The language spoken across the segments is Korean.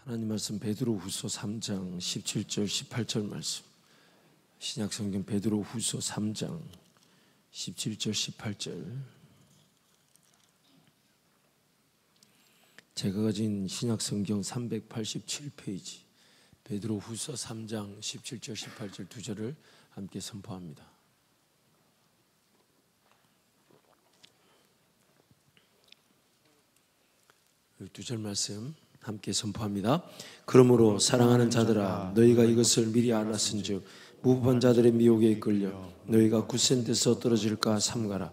하나님 말씀 베드로후서 3장 17절 18절 말씀. 신약성경 베드로후서 3장 17절 18절. 제가 가진 신약성경 387페이지 베드로후서 3장 17절 18절 두 절을 함께 선포합니다. 두 절 말씀 함께 선포합니다. 그러므로 사랑하는 자들아, 너희가 이것을 미리 알았은즉 무법한 자들의 미혹에 이끌려 너희가 굳센 데서 떨어질까 삼가라.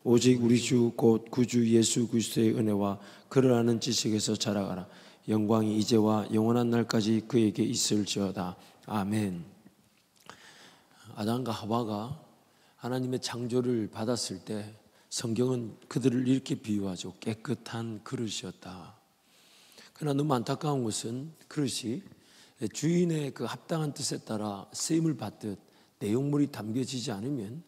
오직 우리 주 곧 구주 예수 그리스도의 은혜와 그를 아는 지식에서 자라가라. 영광이 이제와 영원한 날까지 그에게 있을지어다. 아멘. 아담과 하와가 하나님의 창조를 받았을 때 성경은 그들을 이렇게 비유하죠. 깨끗한 그릇이었다. 그러나 너무 안타까운 것은 그릇이 주인의 그 합당한 뜻에 따라 쓰임을 받듯 내용물이 담겨지지 않으면,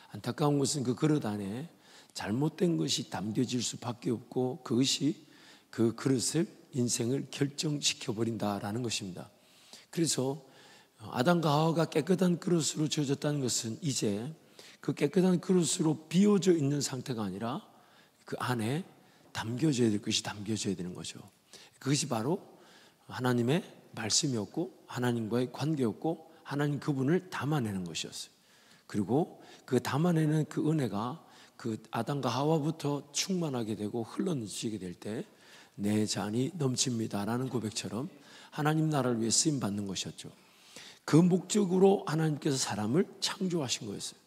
안타까운 것은 그 그릇 안에 잘못된 것이 담겨질 수밖에 없고 그것이 그 그릇을, 인생을 결정시켜버린다라는 것입니다. 그래서 아담과 하와가 깨끗한 그릇으로 지어졌다는 것은 이제 그 깨끗한 그릇으로 비워져 있는 상태가 아니라 그 안에 담겨져야 될 것이 담겨져야 되는 거죠. 그것이 바로 하나님의 말씀이었고 하나님과의 관계였고 하나님 그분을 담아내는 것이었어요. 그리고 그 담아내는 그 은혜가 그 아담과 하와부터 충만하게 되고 흘러넘치게 될 때 내 잔이 넘칩니다라는 고백처럼 하나님 나라를 위해 쓰임받는 것이었죠. 그 목적으로 하나님께서 사람을 창조하신 거였어요.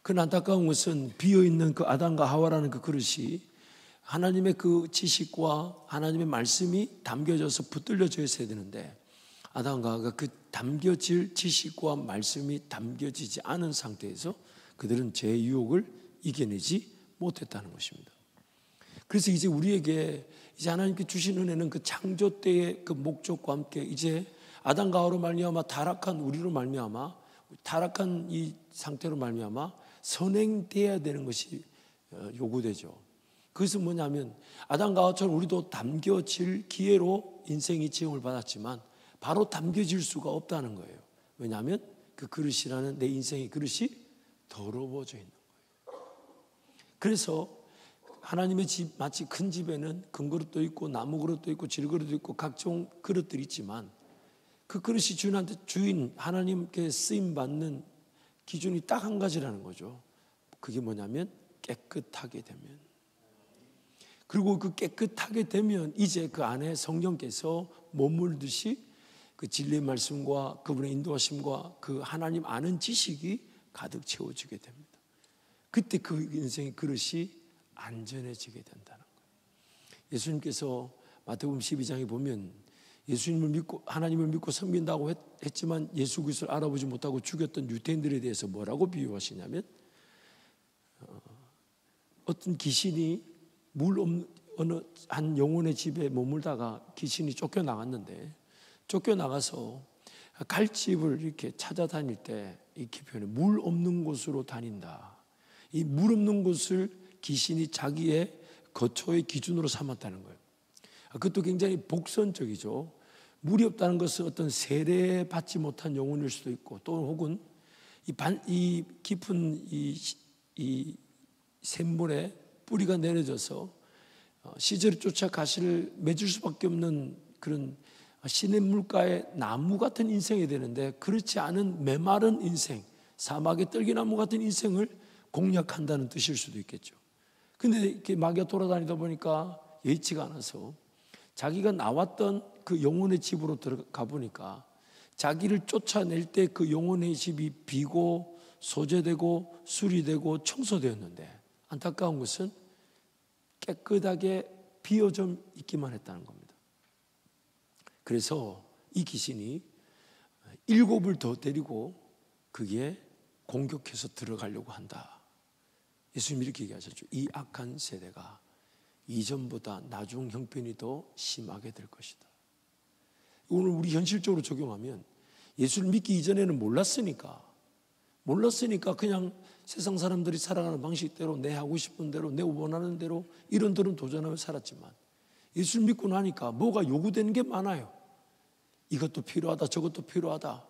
그 안타까운 것은 비어있는 그 아담과 하와라는 그 그릇이 하나님의 그 지식과 하나님의 말씀이 담겨져서 붙들려져 있어야 되는데, 아담과 하와가 그 담겨질 지식과 말씀이 담겨지지 않은 상태에서 그들은 죄의 유혹을 이겨내지 못했다는 것입니다. 그래서 이제 우리에게 이제 하나님께 주신 은혜는 그 창조 때의 그 목적과 함께 이제 아담과 하와로 말미암아 타락한 우리로 말미암아 타락한 이 상태로 말미암아 선행돼야 되는 것이 요구되죠. 그것은 뭐냐면 아담과 하와처럼 우리도 담겨질 기회로 인생이 지음을 받았지만 바로 담겨질 수가 없다는 거예요. 왜냐하면 그 그릇이라는 내 인생의 그릇이 더러워져 있는 거예요. 그래서 하나님의 집, 마치 큰 집에는 금그릇도 있고 나무 그릇도 있고 질그릇도 있고 각종 그릇들이 있지만 그 그릇이 주인 하나님께 쓰임받는 기준이 딱 한 가지라는 거죠. 그게 뭐냐면 깨끗하게 되면, 그리고 그 깨끗하게 되면 이제 그 안에 성령께서 머물듯이 그 진리의 말씀과 그분의 인도하심과 그 하나님 아는 지식이 가득 채워지게 됩니다. 그때 그 인생의 그릇이 안전해지게 된다는 거예요. 예수님께서 마태복음 12장에 보면 예수님을 믿고 하나님을 믿고 섬긴다고 했지만 예수 그리스도를 알아보지 못하고 죽였던 유대인들에 대해서 뭐라고 비유하시냐면, 어떤 귀신이 물 없는 어느 한 영혼의 집에 머물다가 귀신이 쫓겨나갔는데, 쫓겨나가서 갈집을 이렇게 찾아다닐 때 이렇게 표현해, 물 없는 곳으로 다닌다. 이 물 없는 곳을 귀신이 자기의 거처의 기준으로 삼았다는 거예요. 그것도 굉장히 복선적이죠. 물이 없다는 것은 어떤 세례받지 못한 영혼일 수도 있고, 또 혹은 이 깊은 이 샘물에 뿌리가 내려져서 시절에 쫓아 가시를 맺을 수밖에 없는 그런 시냇물가의 나무 같은 인생이 되는데, 그렇지 않은 메마른 인생, 사막의 떨기나무 같은 인생을 공략한다는 뜻일 수도 있겠죠. 근데 이렇게 마귀가 돌아다니다 보니까 여의치가 않아서 자기가 나왔던 그 영혼의 집으로 들어가 보니까 자기를 쫓아낼 때 그 영혼의 집이 비고 소재되고 수리되고 청소되었는데, 안타까운 것은 깨끗하게 비어져 있기만 했다는 겁니다. 그래서 이 귀신이 7을 더 데리고 그게 공격해서 들어가려고 한다. 예수님이 이렇게 얘기하셨죠. 이 악한 세대가 이전보다 나중 형편이 더 심하게 될 것이다. 오늘 우리 현실적으로 적용하면 예수를 믿기 이전에는 몰랐으니까 그냥 세상 사람들이 살아가는 방식대로 내 하고 싶은 대로 내 원하는 대로 이런저런 도전하며 살았지만, 예수를 믿고 나니까 뭐가 요구되는 게 많아요. 이것도 필요하다, 저것도 필요하다.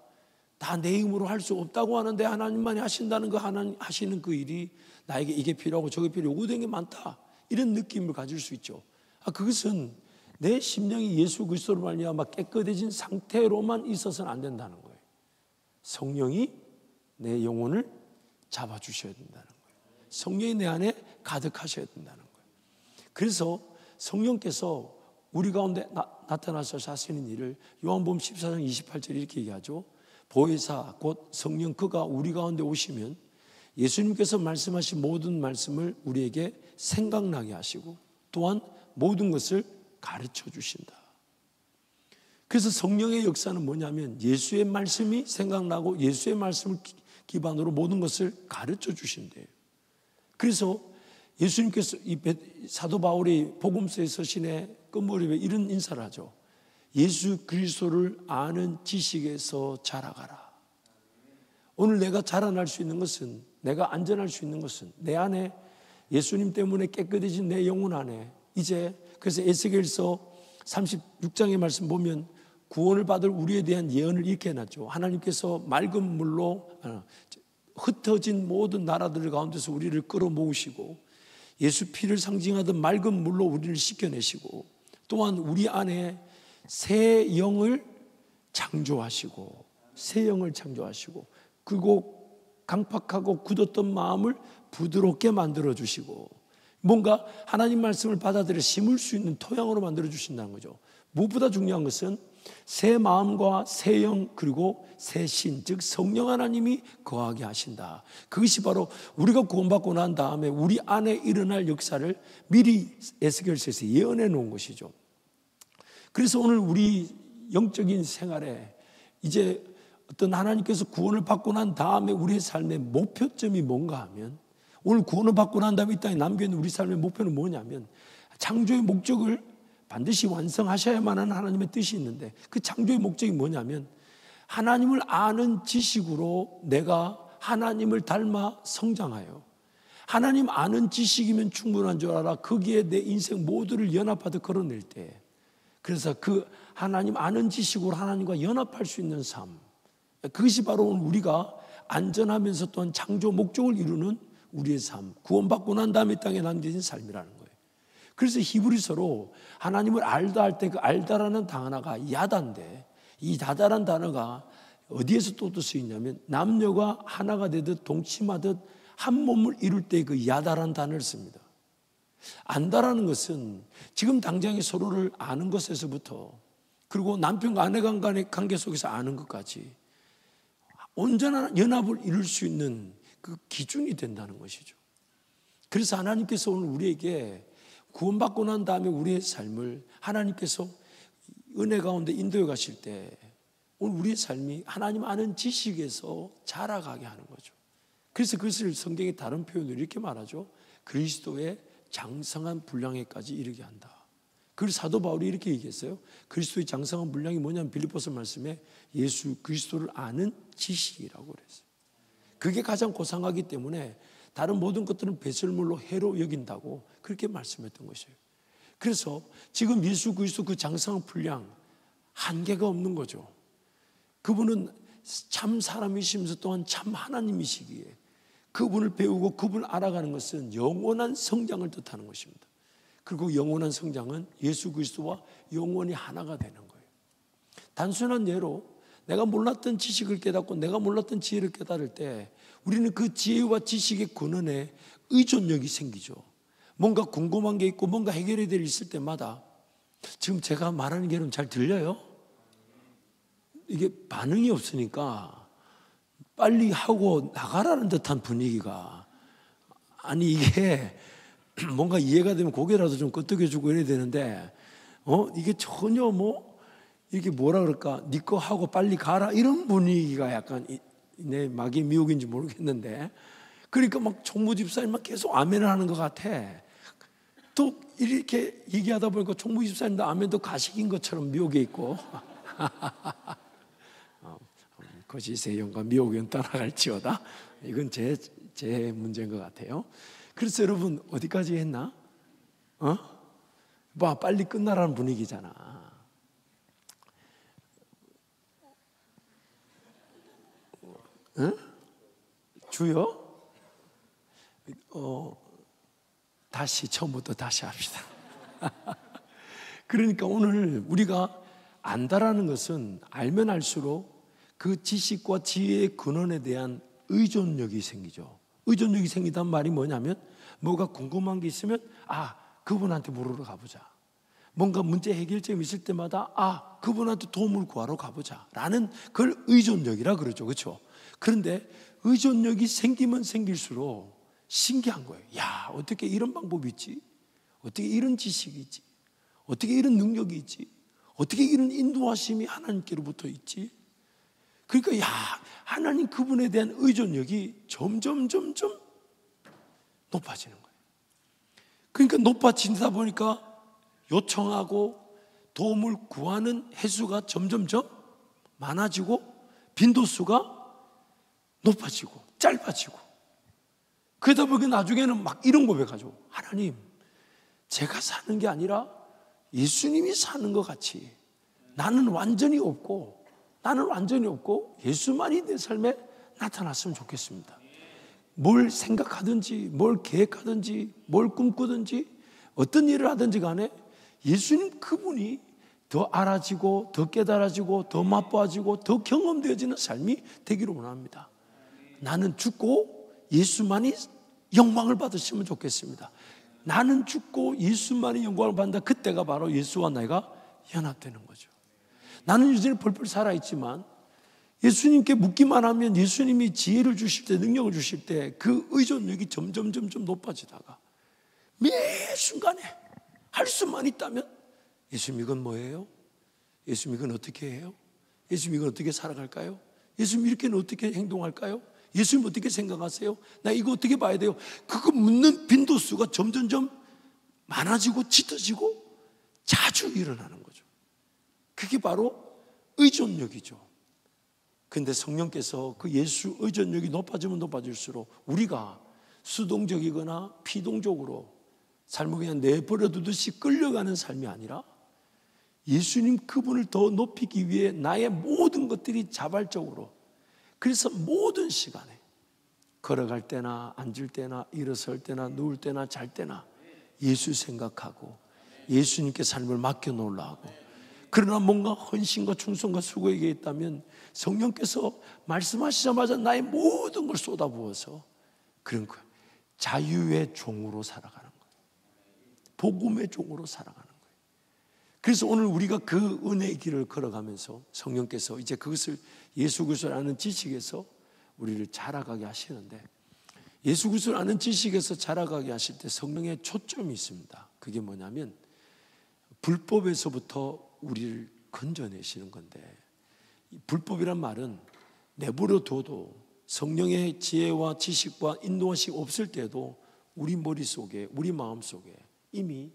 다 내 힘으로 할 수 없다고 하는데 하나님만이 하신다는 거, 하나님 하시는 그 일이 나에게 이게 필요하고 저게 필요하고 모든 게 많다, 이런 느낌을 가질 수 있죠. 그것은 내 심령이 예수 그리스도로 말미암아 깨끗해진 상태로만 있어서는 안 된다는 거예요. 성령이 내 영혼을 잡아주셔야 된다는 거예요. 성령이 내 안에 가득하셔야 된다는 거예요. 그래서 성령께서 우리 가운데 나타나셔서 하시는 일을 요한복음 14장 28절 이렇게 얘기하죠. 보혜사 곧 성령 그가 우리 가운데 오시면 예수님께서 말씀하신 모든 말씀을 우리에게 생각나게 하시고 또한 모든 것을 가르쳐 주신다. 그래서 성령의 역사는 뭐냐면 예수의 말씀이 생각나고 예수의 말씀을 기반으로 모든 것을 가르쳐 주신대요. 그래서 예수님께서 이 사도 바울이 복음서에 서신의 끝머리에 이런 인사를 하죠. 예수 그리스도를 아는 지식에서 자라가라. 오늘 내가 자라날 수 있는 것은, 내가 안전할 수 있는 것은 내 안에 예수님 때문에 깨끗해진 내 영혼 안에 이제, 그래서 에스겔서 36장의 말씀 보면 구원을 받을 우리에 대한 예언을 이렇게 해놨죠. 하나님께서 맑은 물로 흩어진 모든 나라들 가운데서 우리를 끌어모으시고 예수 피를 상징하던 맑은 물로 우리를 씻겨내시고 또한 우리 안에 새 영을 창조하시고 그리고 강팍하고 굳었던 마음을 부드럽게 만들어주시고 뭔가 하나님 말씀을 받아들여 심을 수 있는 토양으로 만들어주신다는 거죠. 무엇보다 중요한 것은 새 마음과 새 영 그리고 새 신, 즉 성령 하나님이 거하게 하신다. 그것이 바로 우리가 구원받고 난 다음에 우리 안에 일어날 역사를 미리 에스겔서에서 예언해 놓은 것이죠. 그래서 오늘 우리 영적인 생활에 이제 어떤 하나님께서 구원을 받고 난 다음에 우리의 삶의 목표점이 뭔가 하면, 오늘 구원을 받고 난 다음에 이 땅에 남겨있는 우리 삶의 목표는 뭐냐면 창조의 목적을 반드시 완성하셔야만 하는 하나님의 뜻이 있는데 그 창조의 목적이 뭐냐면 하나님을 아는 지식으로 내가 하나님을 닮아 성장하여, 하나님 아는 지식이면 충분한 줄 알아 거기에 내 인생 모두를 연합하듯 걸어낼 때, 그래서 그 하나님 아는 지식으로 하나님과 연합할 수 있는 삶, 그것이 바로 우리가 안전하면서 또한 창조 목적을 이루는 우리의 삶, 구원받고 난 다음에 땅에 남겨진 삶이라는 거예요. 그래서 히브리서로 하나님을 알다 할 때 그 알다라는 단어가 야다인데, 이 야다라는 단어가 어디에서 또 쓰이냐면 남녀가 하나가 되듯 동침하듯 한 몸을 이룰 때 그 야다라는 단어를 씁니다. 안다라는 것은 지금 당장에 서로를 아는 것에서부터 그리고 남편과 아내 간의 관계 속에서 아는 것까지 온전한 연합을 이룰 수 있는 그 기준이 된다는 것이죠. 그래서 하나님께서 오늘 우리에게 구원받고 난 다음에 우리의 삶을 하나님께서 은혜 가운데 인도해 가실 때 오늘 우리의 삶이 하나님 아는 지식에서 자라가게 하는 거죠. 그래서 그것을 성경의 다른 표현으로 이렇게 말하죠. 그리스도의 장성한 분량에까지 이르게 한다. 그리고 사도 바울이 이렇게 얘기했어요. 그리스도의 장성한 분량이 뭐냐면 빌립보서 말씀에 예수 그리스도를 아는 지식이라고 그랬어요. 그게 가장 고상하기 때문에 다른 모든 것들은 배설물로 해로 여긴다고 그렇게 말씀했던 것이에요. 그래서 지금 예수 그리스도 그 장성한 분량 한계가 없는 거죠. 그분은 참 사람이시면서 또한 참 하나님이시기에 그분을 배우고 그분을 알아가는 것은 영원한 성장을 뜻하는 것입니다. 그리고 영원한 성장은 예수 그리스도와 영원히 하나가 되는 거예요. 단순한 예로 내가 몰랐던 지식을 깨닫고 내가 몰랐던 지혜를 깨달을 때 우리는 그 지혜와 지식의 근원에 의존력이 생기죠. 뭔가 궁금한 게 있고 뭔가 해결해야 될 일 있을 때마다, 지금 제가 말하는 게 여러분 잘 들려요? 이게 반응이 없으니까 빨리 하고 나가라는 듯한 분위기가, 아니 이게 뭔가 이해가 되면 고개라도 좀 끄덕여주고 이래야 되는데 이게 전혀 이게 뭐라 그럴까, 네 거 하고 빨리 가라 이런 분위기가 약간 내 마귀 미혹인지 모르겠는데, 그러니까 막 총무집사님 막 계속 아멘을 하는 것 같아. 또 이렇게 얘기하다 보니까 총무집사님도 아멘도 가식인 것처럼 미혹에 있고 거짓의 영과 미혹은 따라갈지어다. 이건 제 문제인 것 같아요. 그래서 여러분 어디까지 했나? 빨리 끝나라는 분위기잖아. 응? 주여? 다시 처음부터 다시 합시다. 그러니까 오늘 우리가 안다라는 것은 알면 알수록 그 지식과 지혜의 근원에 대한 의존력이 생기죠. 의존력이 생기단 말이 뭐냐면 뭐가 궁금한 게 있으면 그분한테 물으러 가보자. 뭔가 문제 해결점이 있을 때마다 그분한테 도움을 구하러 가보자 라는 그걸 의존력이라 그러죠. 그렇죠? 그런데 의존력이 생기면 생길수록 신기한 거예요. 야, 어떻게 이런 방법이 있지? 어떻게 이런 지식이 있지? 어떻게 이런 능력이 있지? 어떻게 이런 인도하심이 하나님께로부터 있지? 그러니까 하나님 그분에 대한 의존력이 점점 높아지는 거예요. 그러니까 높아지다 보니까 요청하고 도움을 구하는 횟수가 점점 많아지고 빈도수가 높아지고 짧아지고, 그러다 보니까 나중에는 막 이런 고백하죠. 하나님, 제가 사는 게 아니라 예수님이 사는 것 같이 나는 완전히 없고 예수만이 내 삶에 나타났으면 좋겠습니다. 뭘 생각하든지 뭘 계획하든지 뭘 꿈꾸든지 어떤 일을 하든지 간에 예수님 그분이 더 알아지고 더 깨달아지고 더 맛보아지고 더 경험되어지는 삶이 되기를 원합니다. 나는 죽고 예수만이 영광을 받으시면 좋겠습니다. 나는 죽고 예수만이 영광을 받는다. 그때가 바로 예수와 내가 연합되는 거죠. 나는 여전히 펄펄 살아있지만 예수님께 묻기만 하면 예수님이 지혜를 주실 때, 능력을 주실 때 그 의존력이 점점 높아지다가 매 순간에 할 수만 있다면 예수님 이건 뭐예요? 예수님 이건 어떻게 해요? 예수님 이건 어떻게 살아갈까요? 예수님 이렇게는 어떻게 행동할까요? 예수님 어떻게 생각하세요? 나 이거 어떻게 봐야 돼요? 그거 묻는 빈도수가 점점 많아지고 짙어지고 자주 일어나는 거죠. 그게 바로 의존력이죠. 그런데 성령께서 그 예수 의존력이 높아지면 높아질수록 우리가 수동적이거나 피동적으로 삶을 그냥 내버려 두듯이 끌려가는 삶이 아니라 예수님 그분을 더 높이기 위해 나의 모든 것들이 자발적으로, 그래서 모든 시간에 걸어갈 때나 앉을 때나 일어설 때나 누울 때나 잘 때나 예수 생각하고 예수님께 삶을 맡겨놓으려고 하고, 그러나 뭔가 헌신과 충성과 수고에게 있다면 성령께서 말씀하시자마자 나의 모든 걸 쏟아부어서 그런 거예요. 자유의 종으로 살아가는 거예요. 복음의 종으로 살아가는 거예요. 그래서 오늘 우리가 그 은혜의 길을 걸어가면서 성령께서 이제 그것을 예수 그리스도를 아는 지식에서 우리를 자라가게 하시는데, 예수 그리스도를 아는 지식에서 자라가게 하실 때 성령의 초점이 있습니다. 그게 뭐냐면 불법에서부터 우리를 건져내시는 건데, 불법이란 말은 내버려 둬도 성령의 지혜와 지식과 인도하심이 없을 때도 우리 머릿속에 우리 마음속에 이미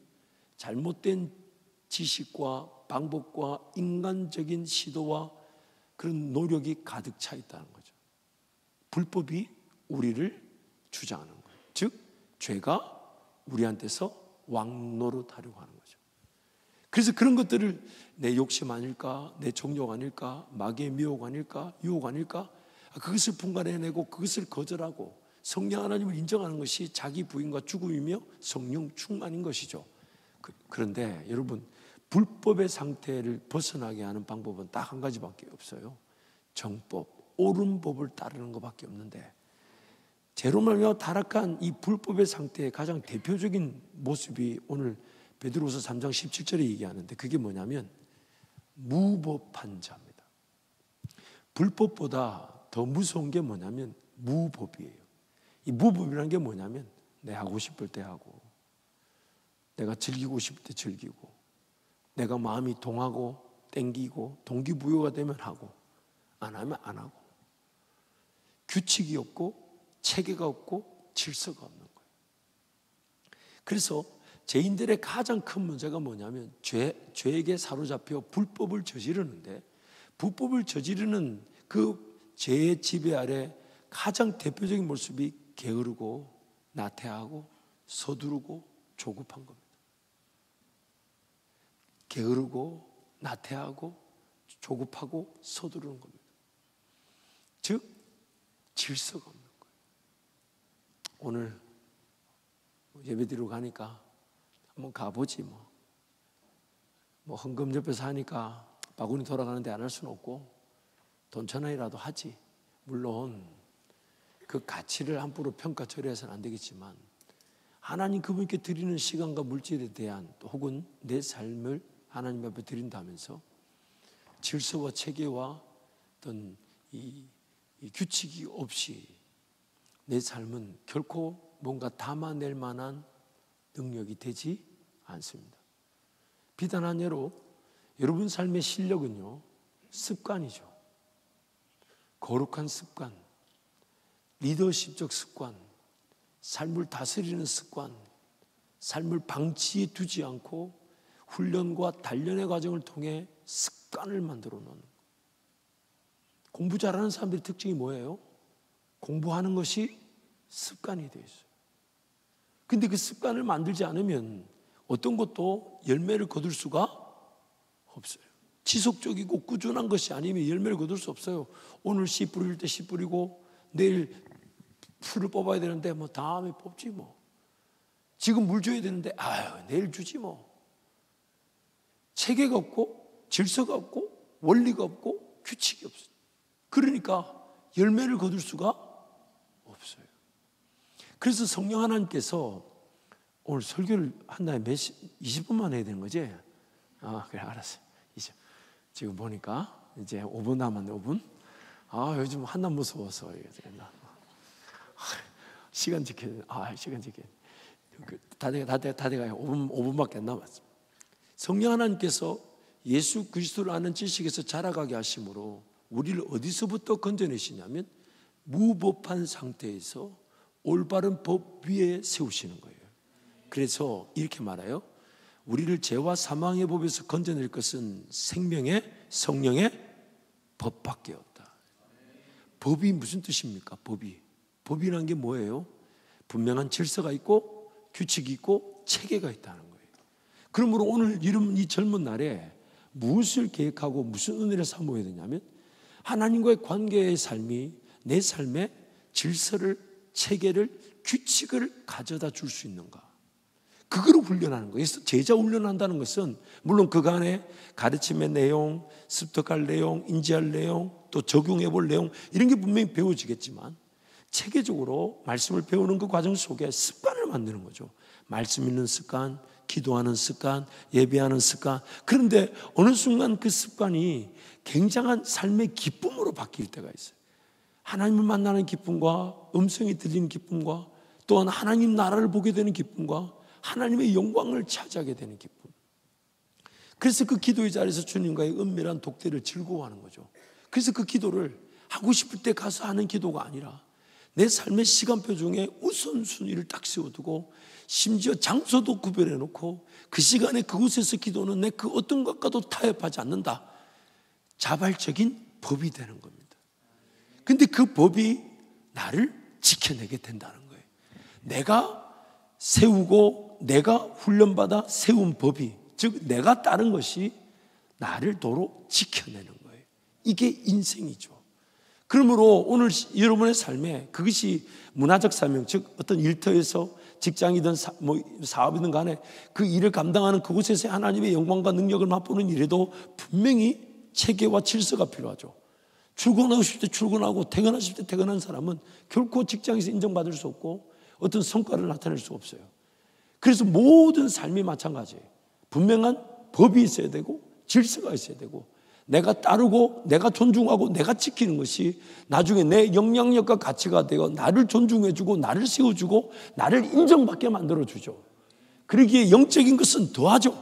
잘못된 지식과 방법과 인간적인 시도와 그런 노력이 가득 차 있다는 거죠. 불법이 우리를 주장하는 거예요. 즉 죄가 우리한테서 왕노릇하려고 하는 거죠. 그래서 그런 것들을 내 욕심 아닐까, 내 정욕 아닐까, 마귀의 미혹 아닐까, 유혹 아닐까, 그것을 분간해내고 그것을 거절하고 성령 하나님을 인정하는 것이 자기 부인과 죽음이며 성령 충만인 것이죠. 그런데 여러분, 불법의 상태를 벗어나게 하는 방법은 딱 한 가지밖에 없어요. 정법, 옳은 법을 따르는 것밖에 없는데, 죄로 말미암아 타락한 이 불법의 상태의 가장 대표적인 모습이 오늘 베드로후서 3장 17절에 얘기하는데, 그게 뭐냐면 무법한 자입니다. 불법보다 더 무서운 게 뭐냐면 무법이에요. 이 무법이라는 게 뭐냐면 내 하고 싶을 때 하고, 내가 즐기고 싶을 때 즐기고, 내가 마음이 동하고 땡기고 동기부여가 되면 하고, 안 하면 안 하고, 규칙이 없고 체계가 없고 질서가 없는 거예요. 그래서 죄인들의 가장 큰 문제가 뭐냐면 죄에게 사로잡혀 불법을 저지르는데, 불법을 저지르는 그 죄의 지배 아래 가장 대표적인 모습이 게으르고 나태하고 서두르고 조급한 겁니다. 게으르고 나태하고 조급하고 서두르는 겁니다. 즉 질서가 없는 거예요. 오늘 예배드리러 가니까 한번 가보지 뭐 헌금 옆에서 하니까 바구니 돌아가는데 안 할 수는 없고 돈 1,000원이라도 하지. 물론 그 가치를 함부로 평가절하해서는 안 되겠지만 하나님 그분께 드리는 시간과 물질에 대한 혹은 내 삶을 하나님 앞에 드린다면서 질서와 체계와 어떤 이 규칙이 없이 내 삶은 결코 뭔가 담아낼 만한 능력이 되지 않습니다. 비단 예로 여러분 삶의 실력은요, 습관이죠. 거룩한 습관, 리더십적 습관, 삶을 다스리는 습관, 삶을 방치해 두지 않고 훈련과 단련의 과정을 통해 습관을 만들어 놓는 거예요. 공부 잘하는 사람들의 특징이 뭐예요? 공부하는 것이 습관이 되어 있어요. 근데 그 습관을 만들지 않으면 어떤 것도 열매를 거둘 수가 없어요. 지속적이고 꾸준한 것이 아니면 열매를 거둘 수 없어요. 오늘 씨 뿌릴 때 씨 뿌리고 내일 풀을 뽑아야 되는데 다음에 뽑지 지금 물 줘야 되는데 내일 주지 체계가 없고 질서가 없고 원리가 없고 규칙이 없어요. 그러니까 열매를 거둘 수가 없어요. 그래서 성령 하나님께서 오늘 설교를 한 달에 20분만 해야 되는 거지? 그래 알았어. 이제 지금 보니까 이제 5분 남았네. 5분. 요즘 한날 무서워서 시간 지켜야 돼. 시간 지켜야 돼. 다 돼가요. 5분밖에 안 남았어. 성령 하나님께서 예수 그리스도를 아는 지식에서 자라가게 하심으로 우리를 어디서부터 건져내시냐면 무법한 상태에서 올바른 법 위에 세우시는 거예요. 그래서 이렇게 말해요. 우리를 죄와 사망의 법에서 건져낼 것은 생명의 성령의 법밖에 없다. 법이 무슨 뜻입니까? 법이라는 게 뭐예요? 분명한 질서가 있고 규칙이 있고 체계가 있다는 거예요. 그러므로 오늘 이 젊은 날에 무엇을 계획하고 무슨 은혜를 삼어야 되냐면 하나님과의 관계의 삶이 내 삶에 질서를, 체계를, 규칙을 가져다 줄 수 있는가? 그거를 훈련하는 거예요. 그래서 제자 훈련한다는 것은 물론 그간의 가르침의 내용, 습득할 내용, 인지할 내용, 또 적용해 볼 내용 이런 게 분명히 배워지겠지만 체계적으로 말씀을 배우는 그 과정 속에 습관을 만드는 거죠. 말씀 읽는 습관, 기도하는 습관, 예배하는 습관. 그런데 어느 순간 그 습관이 굉장한 삶의 기쁨으로 바뀔 때가 있어요. 하나님을 만나는 기쁨과 음성이 들리는 기쁨과 또한 하나님 나라를 보게 되는 기쁨과 하나님의 영광을 차지하게 되는 기쁨. 그래서 그 기도의 자리에서 주님과의 은밀한 독대를 즐거워하는 거죠. 그래서 그 기도를 하고 싶을 때 가서 하는 기도가 아니라 내 삶의 시간표 중에 우선순위를 딱 세워두고 심지어 장소도 구별해 놓고 그 시간에 그곳에서 기도는 내 그 어떤 것과도 타협하지 않는다. 자발적인 법이 되는 겁니다. 근데 그 법이 나를 지켜내게 된다는 거예요. 내가 세우고 내가 훈련받아 세운 법이, 즉 내가 따른 것이 나를 도로 지켜내는 거예요. 이게 인생이죠. 그러므로 오늘 여러분의 삶에 그것이 문화적 사명, 즉 어떤 일터에서 직장이든 사업이든 간에 그 일을 감당하는 그곳에서 하나님의 영광과 능력을 맛보는 일에도 분명히 체계와 질서가 필요하죠. 출근하고 싶을 때 출근하고 퇴근하실 때 퇴근하는 사람은 결코 직장에서 인정받을 수 없고 어떤 성과를 나타낼 수 없어요. 그래서 모든 삶이 마찬가지예요. 분명한 법이 있어야 되고 질서가 있어야 되고 내가 따르고 내가 존중하고 내가 지키는 것이 나중에 내 영향력과 가치가 되어 나를 존중해주고 나를 세워주고 나를 인정받게 만들어주죠. 그러기에 영적인 것은 더하죠.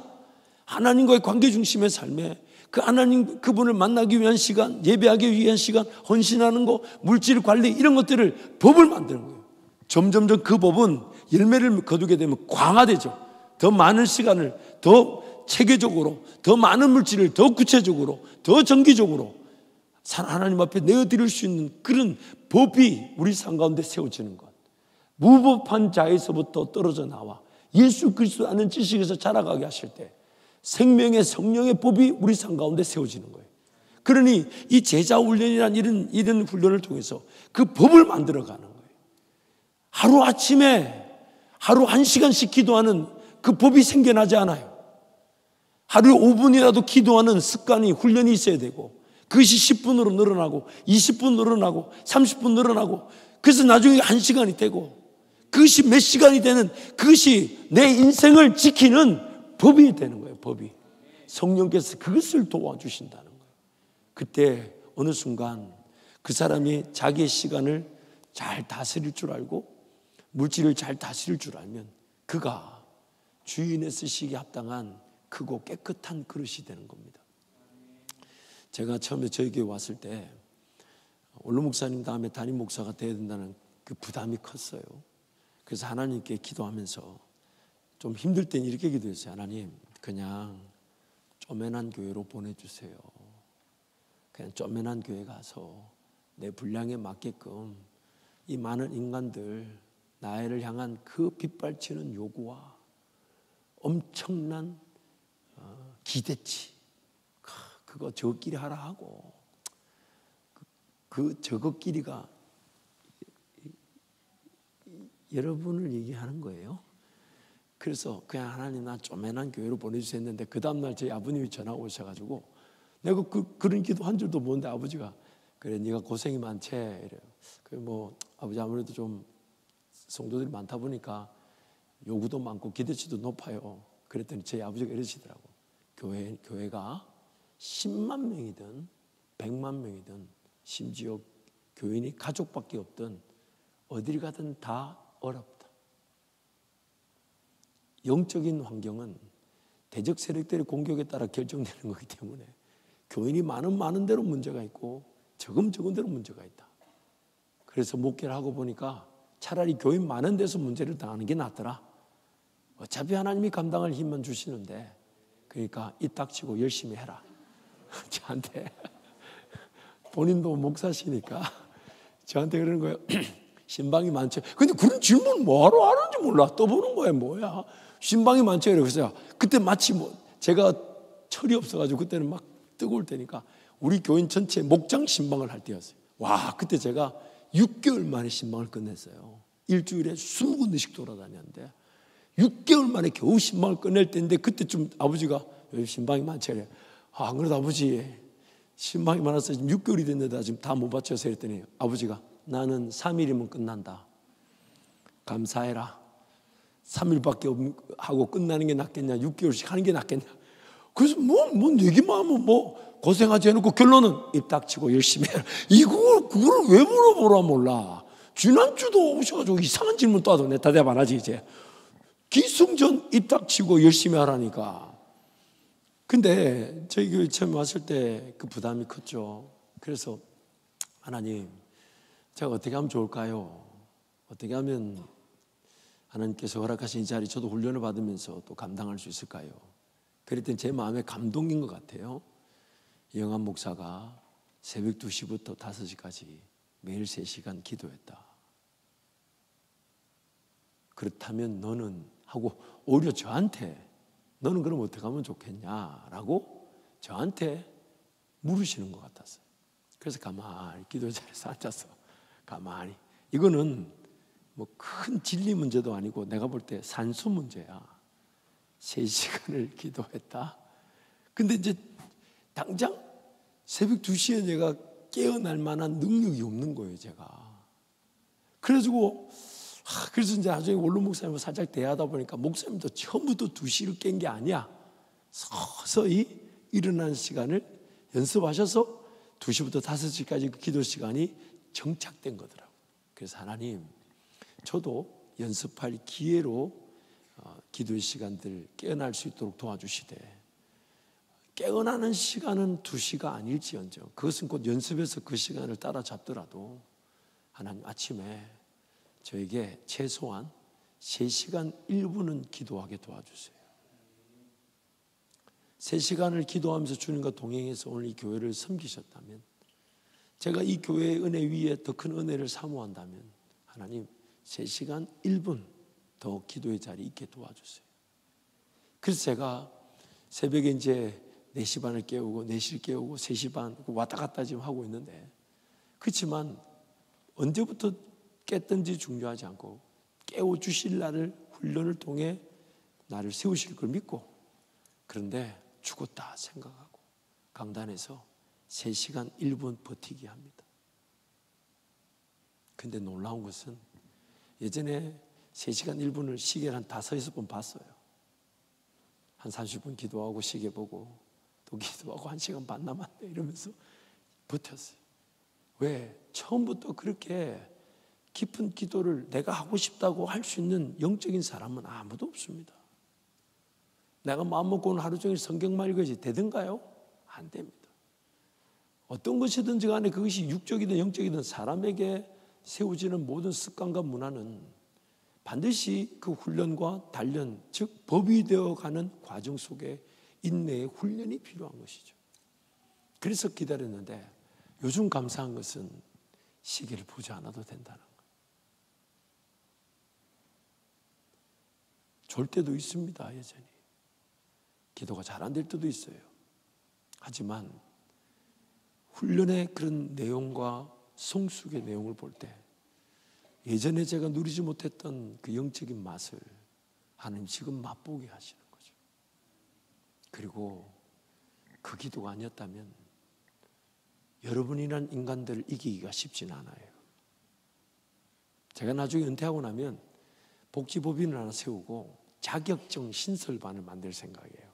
하나님과의 관계 중심의 삶에 그 하나님 그분을 만나기 위한 시간, 예배하기 위한 시간, 헌신하는 거, 물질 관리 이런 것들을 법을 만드는 거예요. 점점점 그 법은 열매를 거두게 되면 강화되죠. 더 많은 시간을 더 체계적으로, 더 많은 물질을 더 구체적으로, 더 정기적으로 하나님 앞에 내어드릴 수 있는 그런 법이 우리 삶 가운데 세워지는 것. 무법한 자에서부터 떨어져 나와 예수 그리스도 아는 지식에서 자라가게 하실 때 생명의 성령의 법이 우리 삶 가운데 세워지는 거예요. 그러니 이 제자 훈련이라는 이런 훈련을 통해서 그 법을 만들어가는 거예요. 하루아침에 하루 1시간씩 기도하는 그 법이 생겨나지 않아요. 하루에 5분이라도 기도하는 습관이, 훈련이 있어야 되고, 그것이 10분으로 늘어나고 20분 늘어나고 30분 늘어나고, 그래서 나중에 1시간이 되고, 그것이 몇 시간이 되는, 그것이 내 인생을 지키는 법이 되는 거예요. 법이. 성령께서 그것을 도와주신다는 거예요. 그때 어느 순간 그 사람이 자기의 시간을 잘 다스릴 줄 알고 물질을 잘 다스릴 줄 알면 그가 주인의 쓰시기에 합당한 크고 깨끗한 그릇이 되는 겁니다. 제가 처음에 저희 교회 왔을 때 원로 목사님 다음에 담임 목사가 되어야 된다는 그 부담이 컸어요. 그래서 하나님께 기도하면서 좀 힘들 땐 이렇게 기도했어요. 하나님, 그냥 쪼맨한 교회로 보내주세요. 그냥 쪼맨한 교회 가서 내 분량에 맞게끔 이 많은 인간들 나를 향한 그 빗발치는 요구와 엄청난 기대치, 그거 저것끼리 하라 하고, 그 저것끼리가 여러분을 얘기하는 거예요. 그래서 그냥 하나님 나 쪼맨한 교회로 보내주세요 했는데, 그 다음날 저희 아버님이 전화가 오셔가지고, 내가 그런 기도 한 줄도 모르는데 아버지가 그래 네가 고생이 많지 이래요. 그래 뭐 아버지 아무래도 좀 성도들이 많다 보니까 요구도 많고 기대치도 높아요. 그랬더니 저희 아버지가 이러시더라고. 교회가 10만 명이든 100만 명이든 심지어 교인이 가족밖에 없든 어딜 가든 다 어렵다. 영적인 환경은 대적 세력들의 공격에 따라 결정되는 거기 때문에 교인이 많은 대로 문제가 있고 적은 대로 문제가 있다. 그래서 목회를 하고 보니까 차라리 교인 많은 데서 문제를 당하는 게 낫더라. 어차피 하나님이 감당할 힘만 주시는데, 그러니까 입 닥치고 열심히 해라. 저한테 본인도 목사시니까 저한테 그러는 거예요. 신방이 많죠. 근데 그런 질문 뭐하러 하는지 몰라. 떠보는 거야. 뭐야 신방이 많죠. 그래서 그때 마치 뭐 제가 철이 없어가지고 그때는 막 뜨거울 때니까 우리 교인 전체 목장 신방을 할 때였어요. 와, 그때 제가 6개월 만에 신방을 끝냈어요. 일주일에 20군데씩 돌아다녔는데 6개월 만에 겨우 신방을 끝낼 때인데, 그때 좀 아버지가 신방이 많지 그래. 안 그래도 아버지 신방이 많아서 지금 6개월이 됐는데 지금 다 못 바쳐서 했더니 아버지가 나는 3일이면 끝난다. 감사해라. 3일밖에 하고 끝나는 게 낫겠냐, 6개월씩 하는 게 낫겠냐. 그래서 뭐 얘기만 하면 뭐 고생하지 않고 결론은 입 닥치고 열심히 해라. 그걸 왜 물어보라 몰라. 지난주도 오셔가지고 이상한 질문 또 하도 내 대답 안 하지 이제. 기승전 입 닥치고 열심히 하라니까. 근데 저희 교회 처음 왔을 때 그 부담이 컸죠. 그래서 하나님, 제가 어떻게 하면 좋을까요? 어떻게 하면 하나님께서 허락하신 이 자리 저도 훈련을 받으면서 또 감당할 수 있을까요? 그랬더니 제 마음에 감동인 것 같아요. 영암 목사가 새벽 2시부터 5시까지 매일 3시간 기도했다. 그렇다면 너는 하고 오히려 저한테 너는 그럼 어떻게 하면 좋겠냐라고 저한테 물으시는 것 같았어요. 그래서 가만히 기도 자리에서 앉아서 가만히, 이거는 뭐 큰 진리 문제도 아니고 내가 볼 때 산수 문제야. 3시간을 기도했다. 근데 이제 당장 새벽 2시에 내가 깨어날 만한 능력이 없는 거예요, 제가. 그래가지고 그래서 이제 나중에 원로 목사님과 살짝 대화하다 보니까 목사님도 처음부터 2시를 깬 게 아니야. 서서히 일어나는 시간을 연습하셔서 2시부터 5시까지 그 기도 시간이 정착된 거더라고요. 그래서 하나님, 저도 연습할 기회로 기도의 시간들 깨어날 수 있도록 도와주시되, 깨어나는 시간은 2시가 아닐지언정 그것은 곧 연습해서 그 시간을 따라잡더라도 하나님 아침에 저에게 최소한 3시간 1분은 기도하게 도와주세요. 3시간을 기도하면서 주님과 동행해서 오늘 이 교회를 섬기셨다면, 제가 이 교회의 은혜 위에 더 큰 은혜를 사모한다면 하나님 3시간 1분 더 기도의 자리에 있게 도와주세요. 그래서 제가 새벽에 이제 4시 반을 깨우고 4시를 깨우고 3시 반 왔다 갔다 지금 하고 있는데, 그렇지만 언제부터 깼든지 중요하지 않고 깨워주실 나를 훈련을 통해 나를 세우실 걸 믿고, 그런데 죽었다 생각하고 강단에서 3시간 1분 버티기 합니다. 근데 놀라운 것은 예전에 3시간 1분을 시계를 한 5, 6번 봤어요. 한 30분 기도하고 시계 보고 또 기도하고 1시간 반 남았네 이러면서 버텼어요. 왜? 처음부터 그렇게 깊은 기도를 내가 하고 싶다고 할 수 있는 영적인 사람은 아무도 없습니다. 내가 마음 먹고는 하루 종일 성경만 읽어야지 되든가요? 안 됩니다. 어떤 것이든지 간에 그것이 육적이든 영적이든 사람에게 세워지는 모든 습관과 문화는 반드시 그 훈련과 단련, 즉 법이 되어가는 과정 속에 인내의 훈련이 필요한 것이죠. 그래서 기다렸는데 요즘 감사한 것은 시계를 보지 않아도 된다는 거예요. 졸 때도 있습니다. 여전히 기도가 잘 안 될 때도 있어요. 하지만 훈련의 그런 내용과 성숙의 내용을 볼 때 예전에 제가 누리지 못했던 그 영적인 맛을 하나님 지금 맛보게 하시는 거죠. 그리고 그 기도가 아니었다면 여러분이란 인간들을 이기기가 쉽지는 않아요. 제가 나중에 은퇴하고 나면 복지법인을 하나 세우고 자격증 신설반을 만들 생각이에요.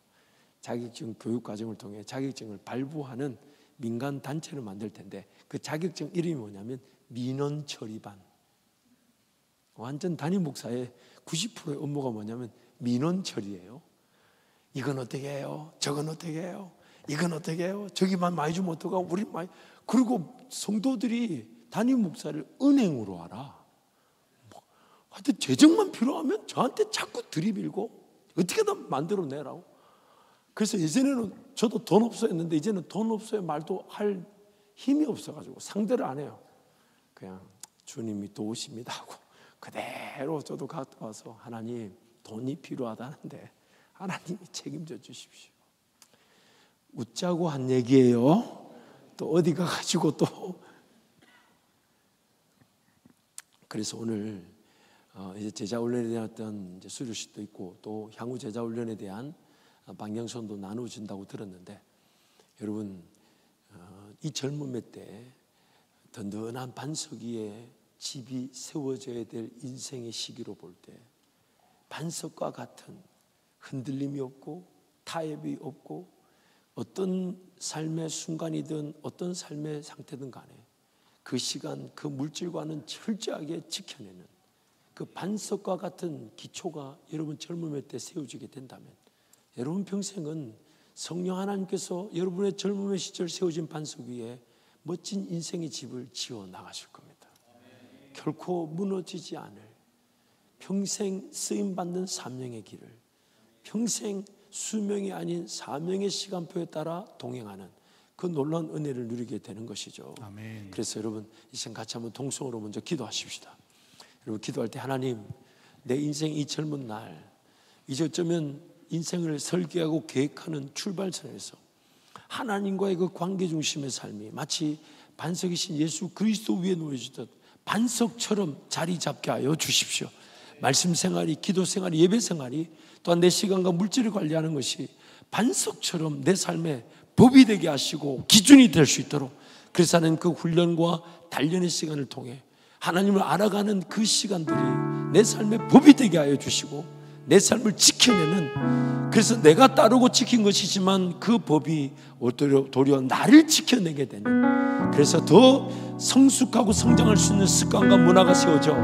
자격증 교육과정을 통해 자격증을 발부하는 민간 단체를 만들 텐데 그 자격증 이름이 뭐냐면 민원처리반. 완전 담임 목사의 90%의 업무가 뭐냐면 민원처리예요. 이건 어떻게 해요? 저건 어떻게 해요? 이건 어떻게 해요? 저기만 많이 주면 어떡하고 우리 많이. 그리고 성도들이 담임 목사를 은행으로 알아. 하여튼 재정만 필요하면 저한테 자꾸 들이밀고 어떻게든 만들어내라고. 그래서 예전에는 저도 돈 없어 했는데 이제는 돈 없어요 말도 할 힘이 없어가지고 상대를 안 해요. 그냥 주님이 도우십니다 하고 그대로 저도 갔다 와서 하나님 돈이 필요하다는데 하나님이 책임져 주십시오. 웃자고 한 얘기예요. 또 어디 가가지고 또. 그래서 오늘 이제 제자훈련에 대한 어떤 이제 수료식도 있고 또 향후 제자훈련에 대한 방향선도 나눠준다고 들었는데, 여러분 이 젊음의 때 든든한 반석 위에 집이 세워져야 될 인생의 시기로 볼 때 반석과 같은 흔들림이 없고 타협이 없고 어떤 삶의 순간이든 어떤 삶의 상태든 간에 그 시간 그 물질과는 철저하게 지켜내는 그 반석과 같은 기초가 여러분 젊음의 때 세워지게 된다면 여러분 평생은 성령 하나님께서 여러분의 젊음의 시절 세워진 반석 위에 멋진 인생의 집을 지어 나가실 겁니다. 결코 무너지지 않을 평생 쓰임받는 사명의 길을 평생 수명이 아닌 사명의 시간표에 따라 동행하는 그 놀라운 은혜를 누리게 되는 것이죠. 아멘. 그래서 여러분 이 시간 같이 한번 동성으로 먼저 기도하십시다. 여러분 기도할 때 하나님 내 인생 이 젊은 날 이제 어쩌면 인생을 설계하고 계획하는 출발선에서 하나님과의 그 관계 중심의 삶이 마치 반석이신 예수 그리스도 위에 놓여지듯 반석처럼 자리 잡게 하여 주십시오. 말씀 생활이, 기도 생활이, 예배 생활이 또한 내 시간과 물질을 관리하는 것이 반석처럼 내 삶에 법이 되게 하시고 기준이 될 수 있도록, 그래서 하는 그 훈련과 단련의 시간을 통해 하나님을 알아가는 그 시간들이 내 삶의 법이 되게 하여 주시고 내 삶을 지켜내는, 그래서 내가 따르고 지킨 것이지만 그 법이 도리어 나를 지켜내게 되는, 그래서 더 성숙하고 성장할 수 있는 습관과 문화가 세워져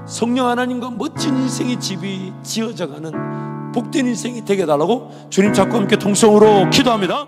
성령 하나님과 멋진 인생의 집이 지어져가는 복된 인생이 되게 해달라고 주님 잡고 함께 통성으로 기도합니다.